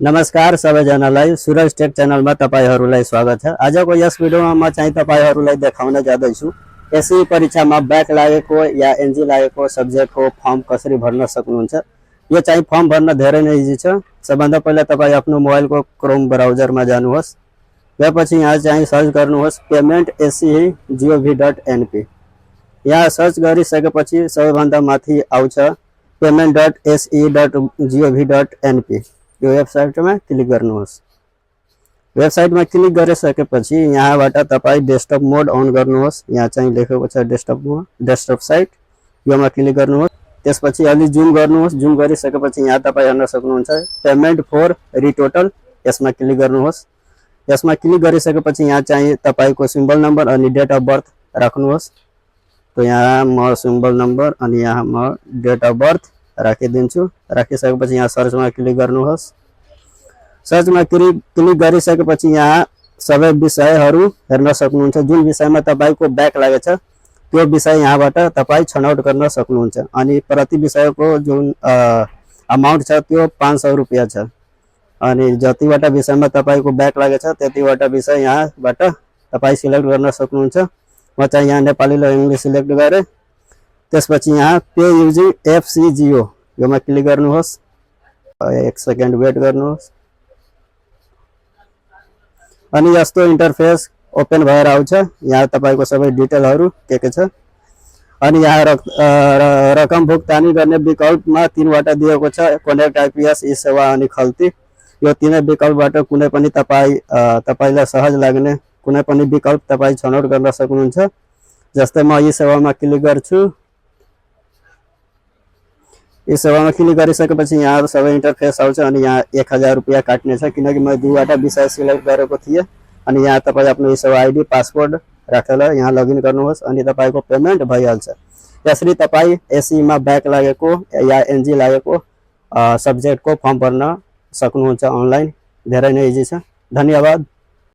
नमस्कार सबैजनालाई सूरज टेक च्यानलमा तपाईहरुलाई स्वागत छ। आजको यस भिडियोमा म चाहिँ तपाईहरुलाई देखाउन जाँदैछु एसई परीक्षामा ब्याक लागेको या एनजी लागेको सब्जेक्टको फर्म कसरी भर्न सक्नुहुन्छ। यो चाहिँ फर्म भर्न धेरै नै इजी छ। सबभन्दा पहिला तपाई आफ्नो मोबाइलको क्रोम ब्राउजरमा जानुहोस्। त्यसपछि यहाँ चाहिँ सर्च गर्नुहोस् payment.se.gov.np। यहाँ सर्च गरिसकेपछि सबैभन्दा माथि आउँछ payment.se.gov.np। यो वेबसाइट में क्लिक गर्नुहोस्। वेबसाइट में क्लिक गरिसकेपछि यहाँबाट तपाई डेस्कटप मोड अन गर्नुहोस्। यहाँ चाहिँ लेखेको छ डेस्कटप साइट, योमा क्लिक गर्नुहोस्। त्यसपछि अलि जुम गर्नुहोस्। जुम गरिसकेपछि यहाँ तपाई हेर्न सक्नुहुन्छ पेमेन्ट फर रिटोटल, यसमा क्लिक गर्नुहोस्। यसमा क्लिक गरिसकेपछि यहाँ चाहिँ तपाईको सिम्बल नम्बर अनि डेट अफ बर्थ राख्नुहोस्। तो यहाँ म सिम्बल नम्बर अनि यहाँ म डेट अफ बर्थ राखिदिन्छु। राखिसकेपछि यहाँ सर्चमा क्लिक गर्नुहोस्। सर्चमा क्लिक गरिसकेपछि यहाँ सबै विषयहरू हेर्न सक्नुहुन्छ। जुन विषयमा तपाईको ब्याक लागेछ त्यो विषय यहाँबाट तपाई छनौट गर्न सक्नुहुन्छ। अनि प्रति विषयको जुन अमाउन्ट छ त्यो 500 रुपैयाँ छ। अनि जतिवटा विषयमा तपाईको ब्याक लागेछ त्यतिवटा विषय यहाँबाट तपाई सिलेक्ट गर्न सक्नुहुन्छ। म चाहिँ यहाँ नेपाली र इंग्लिश सिलेक्ट गरे। त्यसपछि यहाँ पे युजिङ FCGO योमा क्लिक गर्नुहोस्। एक सेकेन्ड वेट गर्नुहोस्। अनि यस्तो इन्टरफेस ओपन भएर आउँछ। यहाँ तपाईको सबै डिटेलहरु के छ। अनि यहाँ रकम भुक्तानी गर्ने विकल्पमा 3 वटा दिएको छ, कनेक्ट आईपीएस, ई सेवा अनि खल्ती। यो तीनै विकल्पबाट कुनै पनि तपाईलाई सहज लाग्ने कुनै पनि विकल्प तपाई छनौट गर्न सक्नुहुन्छ। जस्तै म ई सेवामा क्लिक गर्छु। ई सेवामा क्लिक गरिसकेपछि यहाँ सबै इन्टरफेस आउँछ। अनि यहाँ 1000 रुपैयाँ काट्ने छ किनकि म 2 वटा विषय सिलेक्ट गरेको थिएँ। अनि यहाँ तपाई आफ्नो ई सेवा आईडी पासवर्ड राखेर यहाँ लगइन गर्नुहोस् अनि तपाईको पेमेन्ट भइहाल्छ। यसरी तपाई एसई मा ब्याक लागेको या एनजी लागेको सब्जेक्टको फर्म भर्न सक्नुहुन्छ अनलाइन। धेरै नै इजी छ। धन्यवाद।